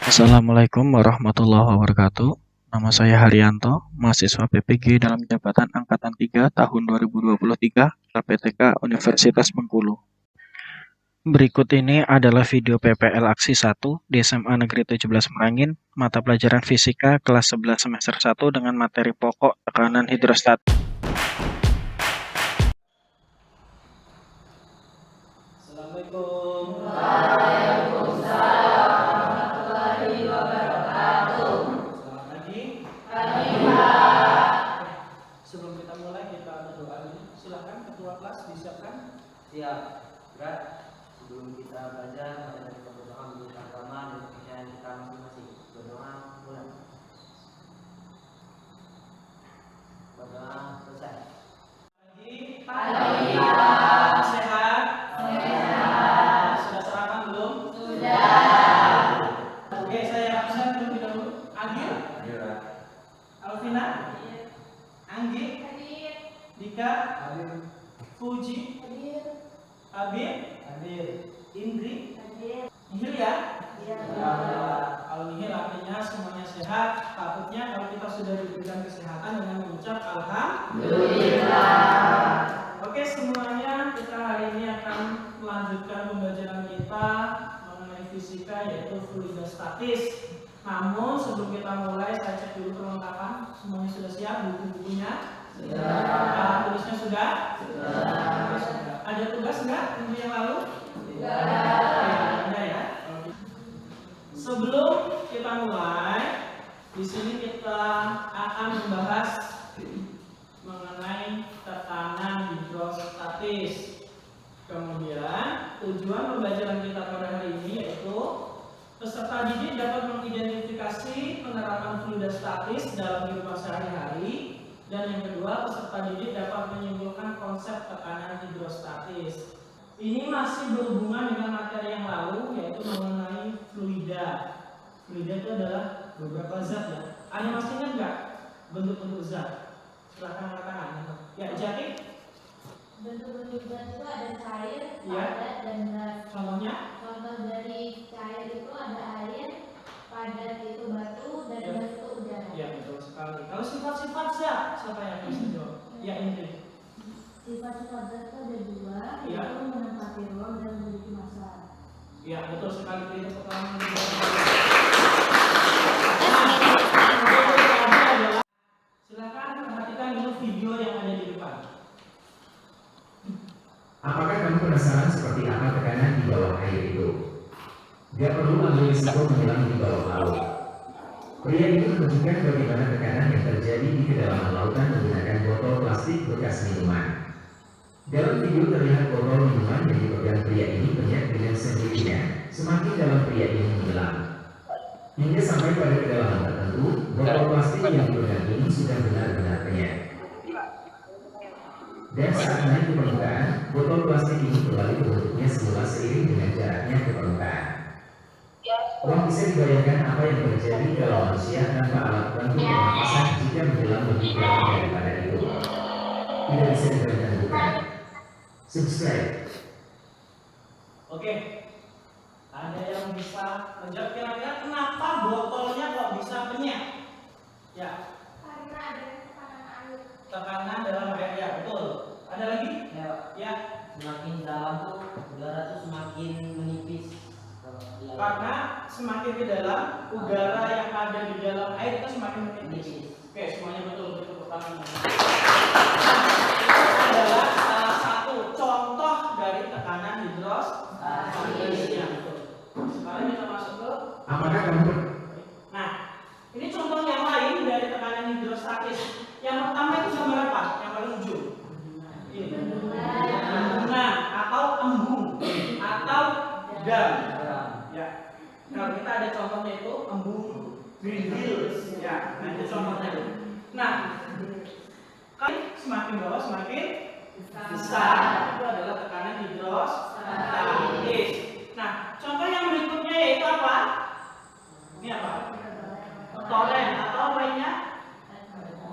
Assalamualaikum warahmatullahi wabarakatuh. Nama saya Haryanto, mahasiswa PPG dalam jabatan Angkatan 3 tahun 2023, KPTK Universitas Bengkulu. Berikut ini adalah video PPL Aksi 1 di SMA Negeri 17 Merangin, mata pelajaran fisika kelas 11 semester 1 dengan materi pokok tekanan hidrostatik. Assalamualaikum. Sebelum kita mulai, kita berdoa dulu. Silakan ketua kelas disiapkan. Siap. Berat. Sebelum kita belajar, mari kita berdoa menurut agama dan kepercayaan kita masing-masing. Berdoa mulai. Berdoa selesai. Pagi. Sehat. Sudah sarapan belum? Oke, saya absen terlebih dahulu. Agil, Alvina, Anggi, Dika, Fuji, Habib, Indri, Nihil ya? Kalau nihil artinya semuanya sehat. Takutnya kalau kita sudah diberikan kesehatan dengan mengucap alhamdulillah. Oke semuanya, kita hari ini akan melanjutkan pembelajaran kita mengenai fisika yaitu fluidostatis. Namun sebelum kita mulai, saya cek dulu perlengkapan. Semuanya sudah siap? Buku-bukunya? Sudah. Tulisnya sudah? Sudah. Ada tugas enggak minggu yang lalu? Tidak. Ada ya. Sebelum kita mulai, di sini kita akan membahas mengenai tekanan hidrostatis. Kemudian tujuan pembelajaran kita pada hari ini yaitu peserta didik dapat mengidentifikasi penerapan fluidostatis dalam kehidupan sehari-hari, dan yang kedua peserta didik dapat menyimpulkan konsep tekanan hidrostatis. Ini masih berhubungan dengan materi yang lalu yaitu mengenai fluida. Fluida itu adalah beberapa zat ya. Ada masih ingat nggak bentuk-bentuk zat? Silakan angkat tangan. Ya, Jati. Bentuk-bentuk zat itu ada cair, Ya. padat, dan gas. Contohnya? Contoh dari cair itu ada air, padat itu batu, dan Ya. gas itu udara. Ya, betul sekali. Kalau sifat-sifat zat, siapa yang bisa jawab? Ya, Indri. Sifat-sifat zat itu ada dua, Ya. yaitu menempati ruang dan memiliki massa. Ya, betul sekali. Itu pertama. Silakan perhatikan dulu video yang ada di depan. Apakah kamu penasaran seperti apa tekanan di bawah air itu? Dia perlu ambil risiko menyelam di bawah laut. Pria itu menunjukkan bagaimana tekanan yang terjadi di kedalaman lautan menggunakan botol plastik bekas minuman. Dalam video terlihat botol minuman yang dipegang pria ini penyet dengan sendirinya, semakin dalam pria ini menyelam. Hingga sampai pada kedalaman tertentu, botol plastik yang dipegang ini sudah benar-benar penyet. Dan saat naik ke permukaan, botol plastik ini kembali ke bentuknya semula seiring dengan jaraknya ke permukaan. Wah, bisa dibayangkan apa yang terjadi kalau manusia tanpa alat bantu pernafasan jika menyelam lebih dalam daripada itu. Tidak bisa dibayangkan, bukan? Subscribe. Oke. Ada yang bisa menjawab kira-kira kenapa botolnya kok bisa penyet? Ya. Karena ada tekanan air. Tekanan dalam air, ya betul. Ada lagi? Ya. Semakin dalam tuh udara tuh semakin menipis. Karena semakin ke dalam, udara yang ada di dalam air itu semakin menipis. Oke, semuanya betul. Itu pertama. Itu adalah salah satu contoh dari tekanan hidrostatis. Ya, betul. Sekarang kita masuk ke. Apakah kamu Nah, ini contoh yang lain dari tekanan hidrostatis. Yang pertama itu gambar apa? Yang paling ujung. Ini. Bendungan atau embung atau dam. Ya. Kalau kita ada contohnya itu embung Green Hills. Ya, nah itu contohnya. Nah, kan semakin bawah semakin besar. Itu adalah tekanan hidrostatis. Nah, contoh yang berikutnya yaitu apa? Ini apa? Toren atau apa ini?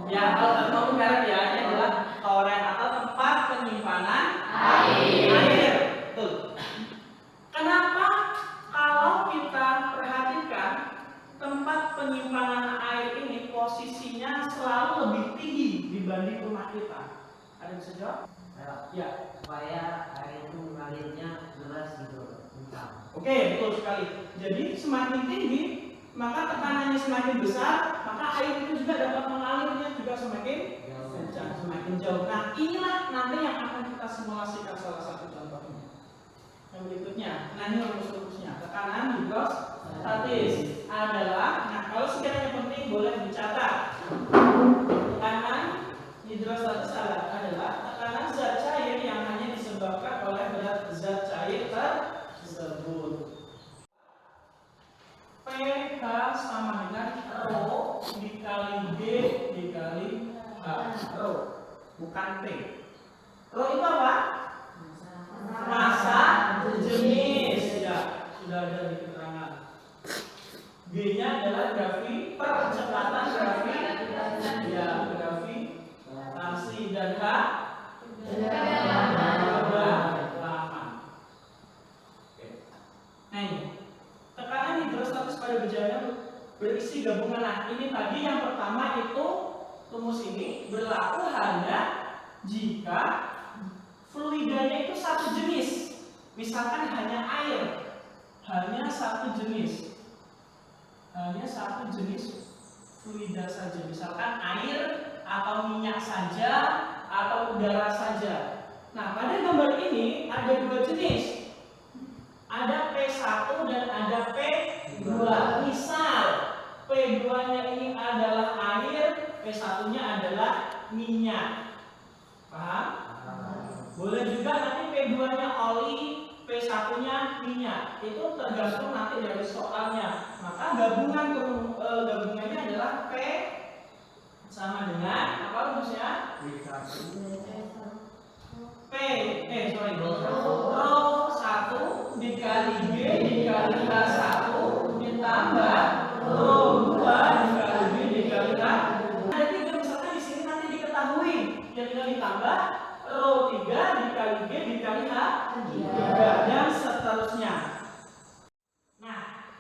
Ya, kalau kamu merek ya, ini adalah toren atau tempat penyimpanan air. Tuh. Kenapa kalau kita perhatikan penyimpanan air ini posisinya selalu lebih tinggi dibanding rumah kita? Ada yang bisa jawab? Ya. Supaya air itu mengalirnya deras gitu. Oke, betul sekali. Jadi semakin tinggi, maka tekanannya semakin besar, maka air itu juga dapat mengalirnya juga semakin kencang, semakin jauh. Nah, inilah nanti yang akan kita simulasikan salah satu contohnya. Yang berikutnya, nah ini rumus-rumusnya. Tekanan hidrostatis adalah, nah kalau sekiranya penting boleh dicatat. Tekanan hidrostatis adalah tekanan zat cair yang hanya disebabkan oleh berat zat cair tersebut. pH sama dengan Rho dikali G dikali H. Rho, bukan P. Rho itu apa? Massa jenis. Ya, sudah ada di keterangan. G-nya adalah percepatan ya, gravitasi, dan H kedalaman. Nah ini tekanan hidrostatis pada bejana berisi gabungan. Nah ini tadi yang pertama itu rumus ini berlaku hanya jika fluidanya itu satu jenis. Misalkan hanya air, hanya satu jenis fluida saja. Misalkan air atau minyak saja atau udara saja. Nah pada gambar ini ada dua jenis. Ada P1 dan ada P2. Misal P2-nya ini adalah air, P1-nya adalah minyak. Paham? Boleh juga nanti P2-nya oli, P1-nya minyak. Itu tergantung nanti dari soalnya. Maka gabungannya adalah P sama dengan apa rumusnya? Rho 1 dikali G dikali H1 ditambah Rho 2 dikali G dikali H. Ada tiga, misalkan di sini nanti diketahui, yang tinggal ditambah Rho 3 dikali G dikali H3 dan seterusnya. Nah,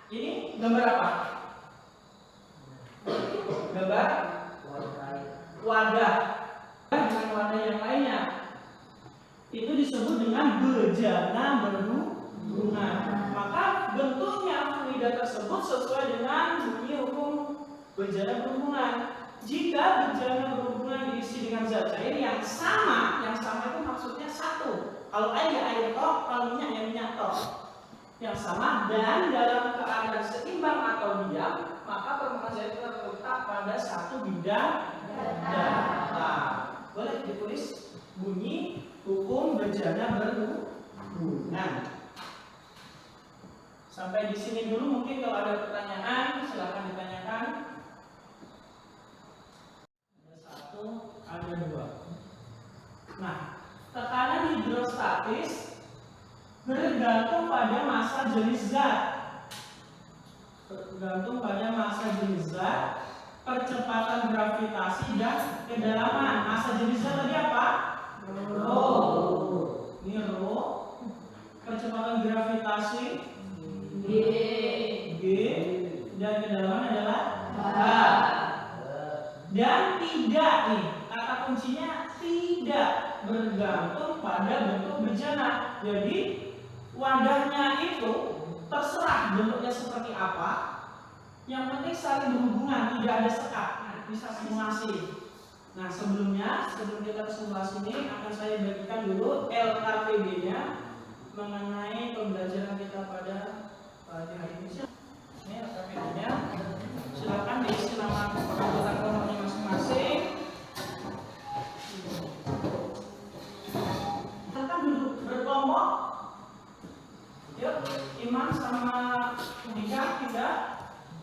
ini gambar apa? Gambar wadah. Dengan wadah yang lainnya itu disebut dengan bejana berhubungan. Maka bentuknya fluida tersebut sesuai dengan bunyi hukum bejana berhubungan. Jika bejana berhubungan diisi dengan zat cair yang sama itu maksudnya satu. Kalau air ya air toh, kalau minyak ya minyak toh. Yang sama dan dalam keadaan seimbang atau diam, maka permukaan zat itu terletak pada satu bidang data. Boleh ditulis bunyi hukum bejana berhubungan. Sampai di sini dulu, mungkin kalau ada pertanyaan silakan ditanyakan. Ada satu, ada dua. Nah, tekanan hidrostatis bergantung pada massa jenis zat. Percepatan gravitasi dan kedalaman. Massa jenis zat tadi apa? Rho. Ini Rho. Percepatan gravitasi G. Dan kedalaman adalah H. Dan tidak nih, kata kuncinya tidak bergantung pada bentuk bejana. Jadi wadahnya itu terserah bentuknya seperti apa. Yang penting saling berhubungan, tidak ada sekat. Nah, bisa simulasi. Nah, sebelum kita simulasi ini akan saya bagikan dulu LKPD-nya mengenai pembelajaran kita pada pagi hari ini. Ini LKPD-nya. Silakan diisi nama anggota kelompoknya masing-masing. Silakan duduk berkelompok. Yuk, Iman sama Dika pindah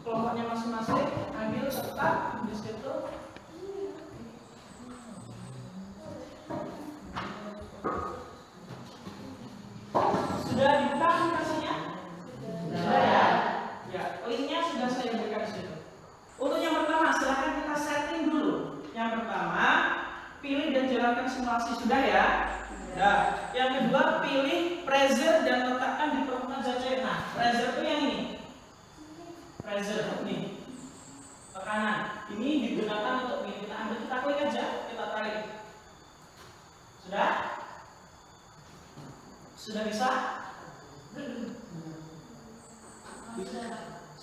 kelompoknya masing-masing. Ambil tetap di situ. Sudah dibuka aplikasinya? Sudah ya? Ya, linknya sudah saya berikan di situ. Untuk yang pertama, silahkan kita setting dulu. Yang pertama, pilih dan jalankan simulasi. Sudah ya? Sudah. Yang kedua, pilih pressure dan letakkan di permukaan zat cair. Nah, pressure itu yang ini. Pressure nih.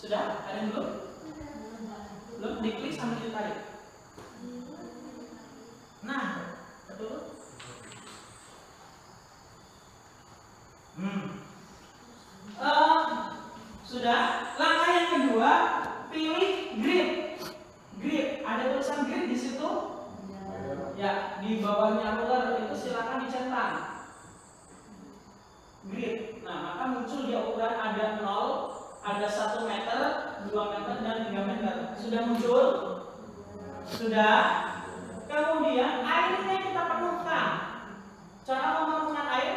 Sudah? Ada yang belum? Belum? Diklik sambil ditarik. Nah, betul. Sudah. Langkah yang kedua, pilih grid. Grid, ada tulisan grid di situ? Ya, di bawahnya ruler itu silakan dicentang. Grid. Nah, maka muncul dia ukuran ada 0, ada 1 meter, 2 meter, dan 3 meter. Sudah muncul? Sudah. Kemudian airnya kita penuhkan. Cara memenuhkan air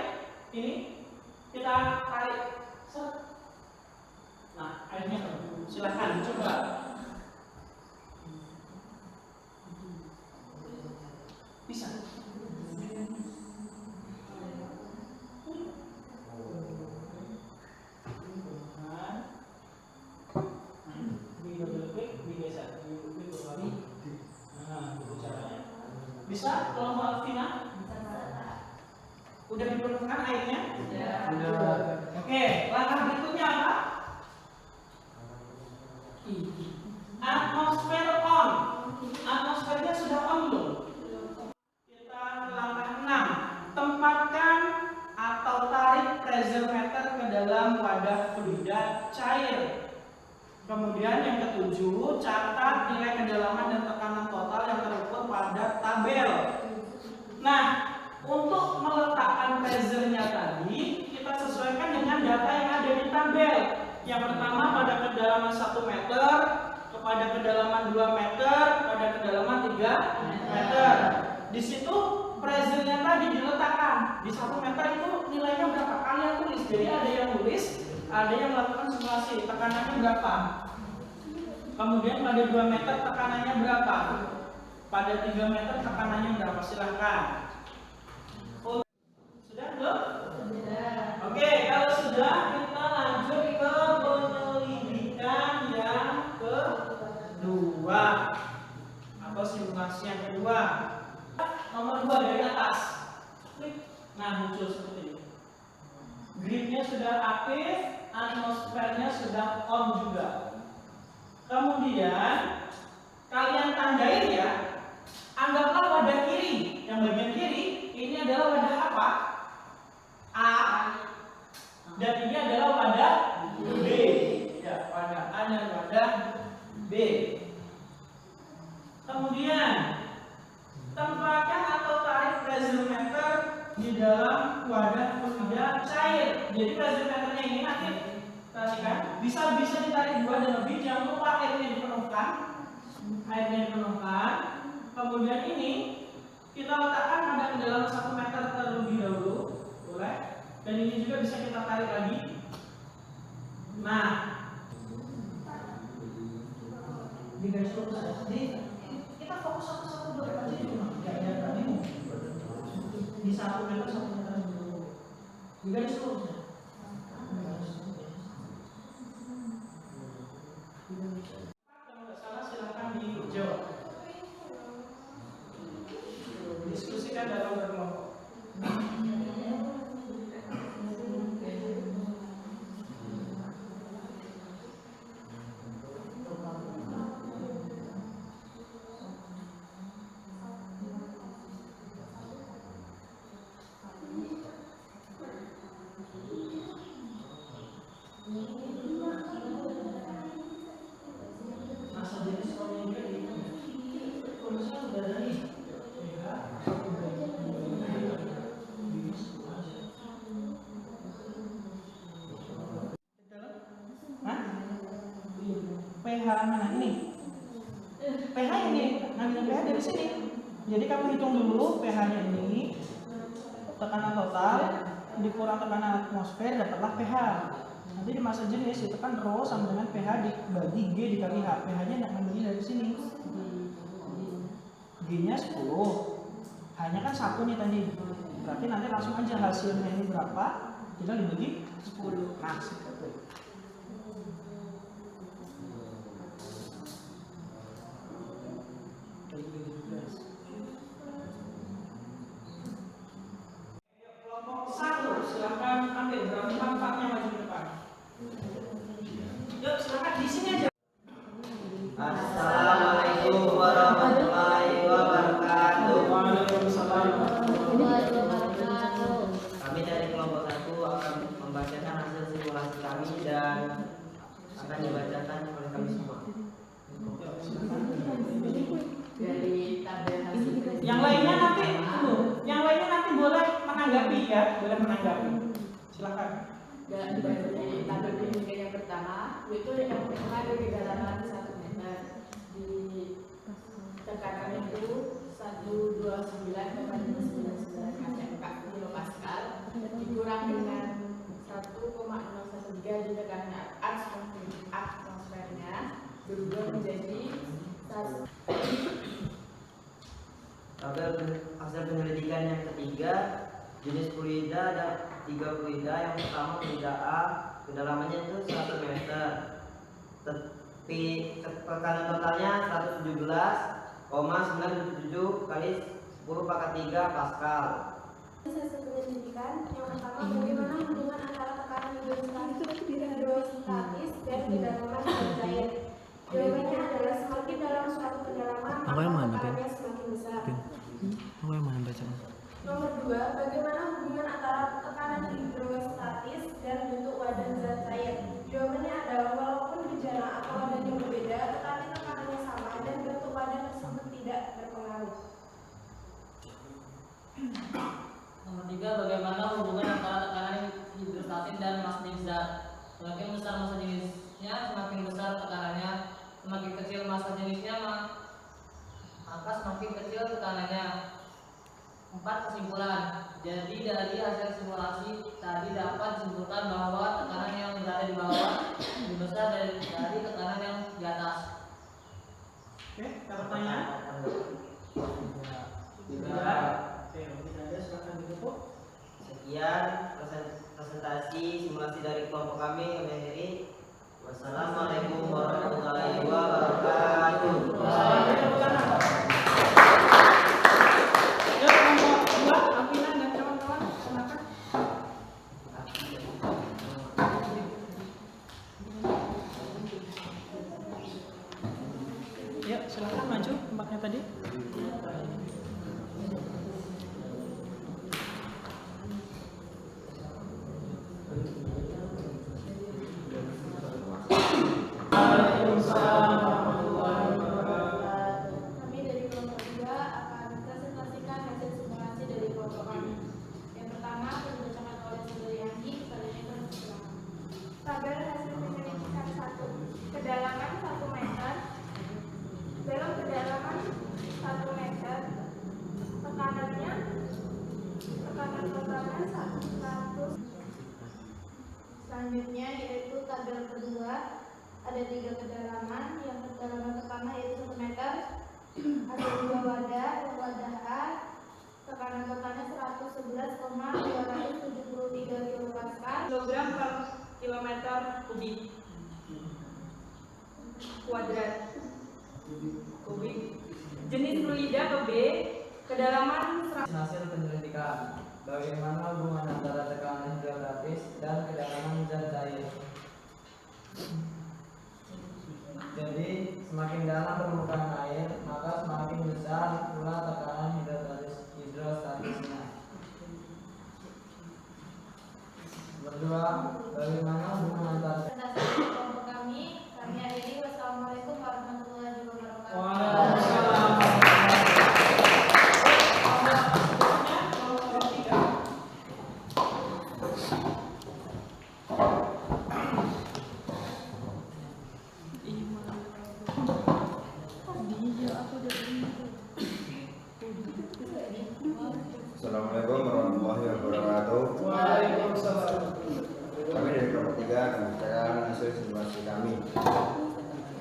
ini kita tarik. Nah, airnya penuh. Silakan coba. Bisa. Bisa kalau mau Alvina? Udah dipenuhkan airnya? Sudah. Oke, langkah berikutnya apa? Atmosfer on. Atmosfernya sudah on belum? Kita langkah 6. Tempatkan atau tarik pressure meter ke dalam wadah fluida cair. Kemudian yang ketujuh, catat nilai kedalaman dan tekanan total yang terukur pada tabel. Nah, untuk meletakkan pressure-nya tadi, kita sesuaikan dengan data yang ada di tabel. Yang pertama pada kedalaman 1 meter, kepada kedalaman 2 meter, pada kedalaman 3 meter. Di situ pressure-nya tadi diletakkan. Di 1 meter itu nilainya berapa? Kalian tulis. Jadi ada yang tulis, ada yang melakukan simulasi. Tekanannya berapa? Kemudian pada 2 meter tekanannya berapa? Pada 3 meter tekanannya berapa? Silahkan. Sudah belum? Sudah. Oke, kalau sudah kita lanjut ke penyelidikan yang kedua atau simulasi yang kedua. Nomor 2 dari atas. Klik. Nah, muncul seperti ini. Gridnya sudah aktif, atmosfernya sudah on juga. Kemudian kalian tandain ya. Anggaplah wadah kiri. Yang bagian kiri ini adalah wadah apa? A. Dan ini adalah wadah B. Ya, wadah A dan wadah B. Kemudian tempatkan atau tarik pressure meter di dalam wadah fluida cair. Jadi pressure meternya ini nanti perhatikan bisa ditarik 2 dan lebih. Jangan lupa airnya dipenuhkan. Kemudian ini kita letakkan pada kedalaman 1 meter terlebih dahulu, boleh. Dan ini juga bisa kita tarik lagi. Nah, di garis lurus. Jadi kita fokus satu-satu dulu aja di rumah. Ya tadi di 1 meter 1 meter dulu. Di garis lurus. Kalau nggak salah silahkan dijawab. Diskusikan dalam berkelompok. Masa jenis komika itu tulisnya udah ada nih. pH mana ini? pH ini, ngambil pH dari sini. Jadi kamu hitung dulu pH-nya ini, tekanan total dikurang tekanan atmosfer, dapatlah pH. Nanti di masa jenis itu kan rho sama dengan pH dibagi G dikali H. pH-nya ngambilnya dari sini. G-nya 10, H-nya kan 1 nih tadi. Berarti nanti langsung aja hasilnya ini berapa, tinggal dibagi 10. Nah, seperti itu. Kelompok 1, silakan ambil berapa manfaatnya maju ke depan. Yuk silakan di sini aja. Assalamualaikum warahmatullahi wabarakatuh. Waalaikumsalam. Kami dari kelompok 1 akan membacakan hasil simulasi kami dan akan dibacakan oleh kami semua. Dari tabel hasil Yang lainnya nanti boleh menanggapi ya, boleh menanggapi. Silakan. dari tabel pendidikan yang pertama itu yang pertama ada di kedalaman 1 meter di tekanan itu 129,99 kilopascal dikurang dengan 1,013 di tekanan atmosfernya berubah menjadi Tabel hasil penyelidikan yang ketiga, jenis fluida ada 3 fluida. Yang pertama fluida A, kedalamannya itu 1 meter. Tekanan totalnya 117,977 kali 10⁻³ Pascal. Hasil penyelidikan yang pertama, bagaimana hubungan antara tekanan hidrostatis dan kedalaman zat cair? Jawabannya adalah semakin dalam suatu kedalaman maka tekanannya semakin besar. Nomor 2, bagaimana hubungan antara tekanan hidrostatis dan bentuk wadah zat cair? Jawabannya adalah walaupun gejala atau wadahnya berbeda, tetapi tekanannya sama dan bentuk wadah tersebut tidak berpengaruh. Nomor 3, bagaimana hubungan antara tekanan hidrostatis dan massa jenis zat? Semakin besar massa jenisnya, semakin besar tekanannya. Semakin kecil massa jenisnya, maka semakin kecil tekanannya. 4. Kesimpulan. Jadi dari hasil simulasi tadi dapat disimpulkan bahwa tekanan yang berada di bawah lebih besar dari tekanan yang di atas. Oke, ada pertanyaan? Tidak. Oke, tidak ada, silakan ditutup. Sekian presentasi simulasi dari kelompok kami. Kami akhiri. Wassalamualaikum warahmatullahi wabarakatuh. Yuk, kelompok 2, Alfinan dan kawan-kawan, silakan. Yuk, silakan maju tempatnya tadi. Kami dari kelompok 2 akan presentasikan hasil simulasi dari kelompok kami. Yang pertama, dibacakan oleh Saudari Anggi, kepadanya tersilakan. Tabel hasil penyelidikan 1. Kedalaman 1 meter. Dalam kedalaman 1 meter, tekanan totalnya 100. Selanjutnya yaitu tabel kedua, ada 3 kedalaman. Yang kedalaman pertama yaitu 1 meter, ada 2 wadah. Yang wadah A, tekanan totalnya 111,273 kilopascal kilogram per kilometer kubik. Jenis fluida ke B, kedalaman Hasil penyelidikan. Bagaimana hubungan antara tekanan hidrostatis dan kedalaman zat cair? Jadi semakin dalam permukaan air, maka semakin besar pula tekanan hidrostatisnya. Nomor 2, bagaimana hubungan antara presentasi kelompok kami akhiri. Wassalamualaikum warahmatullahi wabarakatuh. Waalaikumsalam. Assalamualaikum warahmatullahi wabarakatuh. Waalaikumsalam. Kami dari kelompok 3 akan membacakan hasil simulasi kami.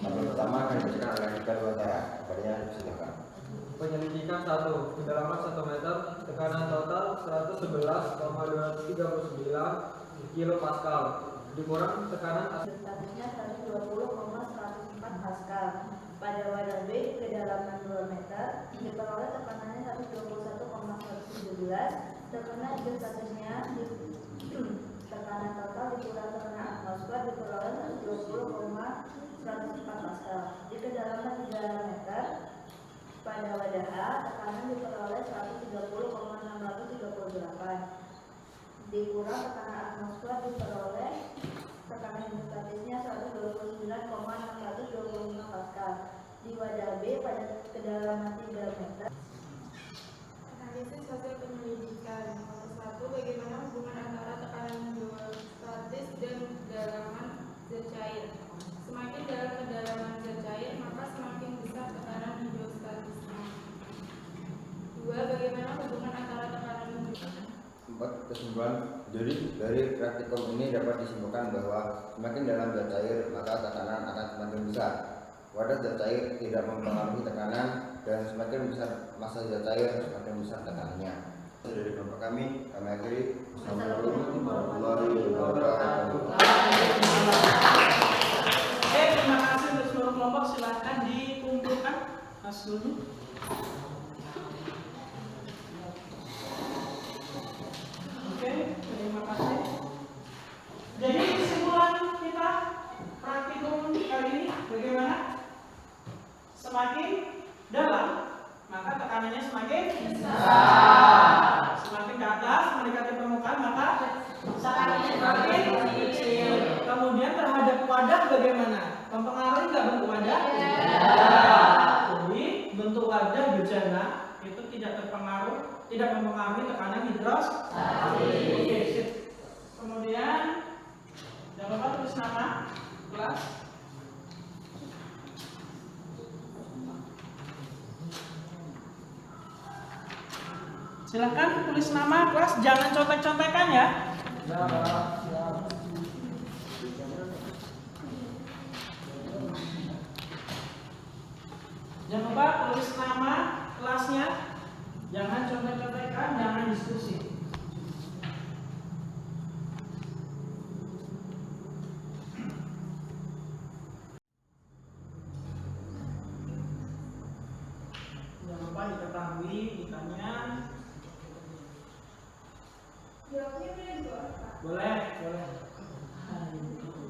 Tabel pertama akan dibacakan oleh Rika Dewata. Kepadanya silakan. Penyelidikan 1, kedalaman 1 meter, tekanan total 111,239 kilopascal, dikurang tekanan Statusnya 120,104 Pascal. Pada wadah B, kedalaman 2 meter, diperoleh tekanannya 121,117. Tekanan hidrostatisnya tekanan total dikurang tekanan atmosfer diperoleh 120,104 104 Pascal. Di kedalaman 3 meter pada wadah A, tekanan diperoleh 130,638. Dikurang tekanan atmosfer diperoleh tekanan hidrostatisnya 129,625 Pascal. Di wadah B pada kedalaman 3 meter. Analisis hasil penyelidikan. Nomor 1, bagaimana hubungan antara tekanan hidrostatis dan kedalaman zat cair. Semakin dalam kedalaman zat cair, maka semakin besar tekanan hidrostatisnya. 2, bagaimana hubungan antara tekanan hidrostatis. 4. Kesimpulan dari praktikum ini dapat disimpulkan bahwa semakin dalam zat cair maka tekanan akan semakin besar. Wadah zat cair tidak mempengaruhi tekanan dan semakin besar massa zat cair semakin besar tekanannya. Dari kelompok kami akhiri. Assalamualaikum warahmatullahi wabarakatuh. Oke, terima kasih untuk seluruh kelompok. Silakan dikumpulkan hasilnya. Oke, terima kasih. Jadi kesimpulan kita praktikum kali ini bagaimana? Semakin dalam, maka tekanannya semakin besar. Semakin ke atas mendekati permukaan, maka semakin kecil. Kemudian terhadap wadah bagaimana? Mempengaruhi nggak bentuk wadah? Jadi bentuk wadah bejana itu tidak mempengaruhi tekanan hidrostatis. Oke, sip. Kemudian jangan lupa tulis nama kelas. Silakan tulis nama kelas, jangan contek-contekan ya. Jangan lupa tulis nama kelasnya, jangan contek-contekan, jangan diskusi. Jangan lupa diketahui, ditanya. Boleh.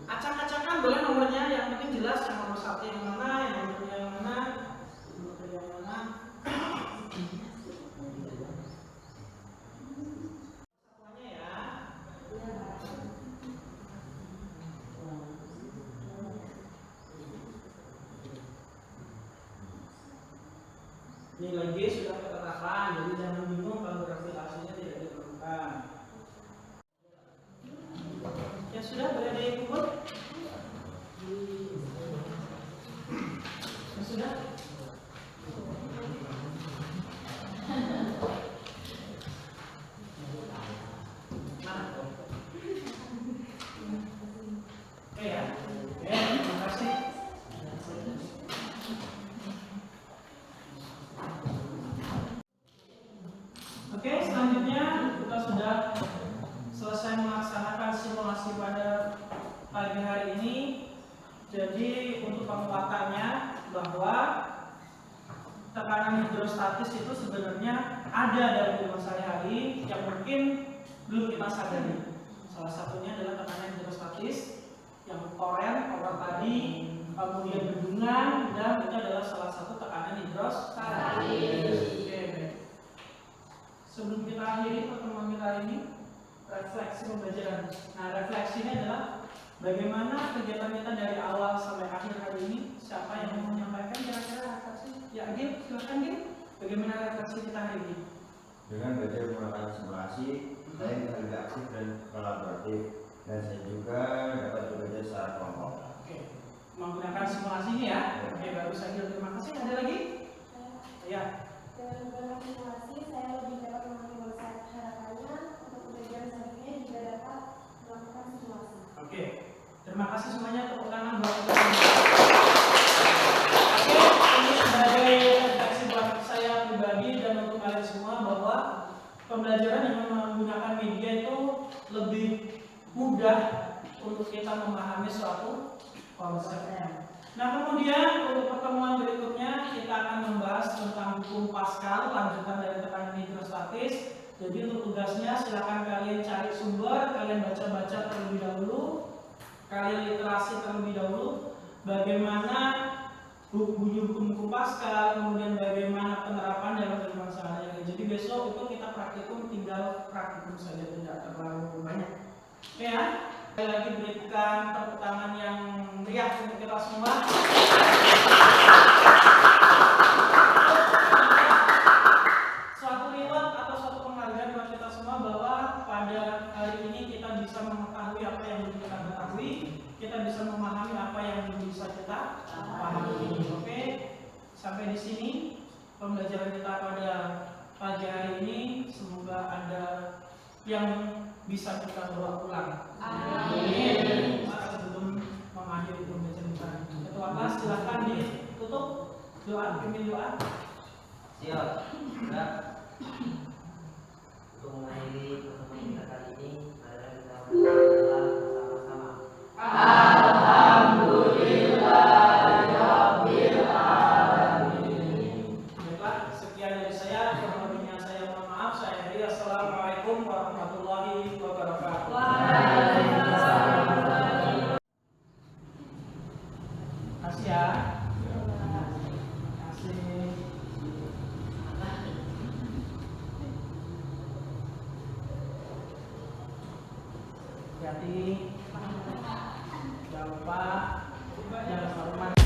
Acak-acakan boleh nomornya, yang penting jelas yang nomor 1 yang mana, yang nomor 2 yang mana, nomor 3 yang mana. Satuannya ya. Nilai G sudah ketetapan, jadi jangan bingung kalau gravitasinya tidak ditentukan. Ya sudah, boleh dikumpul. Ya sudah. Oke ya. Oke, terima kasih. Oke, selanjutnya kita sudah selesai melaksanakan simulasi pada pagi hari ini. Jadi untuk penguatannya bahwa tekanan hidrostatis itu sebenarnya ada dalam kehidupan sehari-hari yang mungkin belum kita sadari. Salah satunya adalah tekanan hidrostatis yang oren tadi, kemudian bendungan, dan itu adalah salah satu tekanan hidrostatis. Oke, baik. Sebelum kita akhiri pertemuan kita hari ini, refleksi pembelajaran. Nah, refleksi ini adalah bagaimana kegiatan kita dari awal sampai akhir hari ini. Siapa yang mau menyampaikan kira-kira refleksi? Ya, Agil, silakan Gil. Bagaimana refleksi kita hari ini? Dengan belajar menggunakan simulasi, saya bisa lebih aktif dan kolaboratif, dan saya juga dapat bekerja secara kelompok. Oke, menggunakan simulasi ini ya. Oke, bagus Agil. Terima kasih. Ada lagi? Ya. Dengan menggunakan simulasi, saya lebih dapat memahami harapannya untuk pembelajaran selanjutnya juga dapat melakukan simulasi. Oke, terima kasih semuanya. Tepuk tangan buat kita. Oke, ini sebagai refleksi buat saya pribadi dan untuk kalian semua bahwa pembelajaran yang menggunakan media itu lebih mudah untuk kita memahami suatu konsepnya. Nah, kemudian untuk pertemuan berikutnya kita akan membahas tentang hukum Pascal, lanjutan dari tekanan hidrostatis. Jadi untuk tugasnya silakan kalian cari sumber, kalian baca-baca terlebih dahulu, kalian literasi terlebih dahulu. bagaimana bunyi hukum Pascal, kemudian bagaimana penerapan dalam kehidupan sehari-hari. Jadi besok itu kita praktikum, tinggal praktikum saja, tidak terlalu banyak. Oke ya, sekali lagi berikan tepuk tangan yang meriah untuk kita semua. Suatu reward atau suatu penghargaan buat kita semua bahwa pada hari ini kita bisa mengetahui apa yang belum kita ketahui, kita bisa memahami apa yang belum bisa kita pahami. Oke, sampai di sini pembelajaran kita pada pagi hari ini. Semoga ada yang bisa kita bawa pulang. Amin. Sebelum mengakhiri pembelajaran kita, Ketua kelas silakan ditutup doa, pimpin doa. Siap. Nah, untuk mengakhiri pertemuan kita kali ini, marilah kita berdoa bersama-sama. Baiklah, sekian dari saya. Kurang lebihnya saya mohon maaf. Saya Heri. Assalamualaikum warahmatullahi wabarakatuh. Kasih ya. Kasih. Hati-hati. Jangan lupa jangan lupa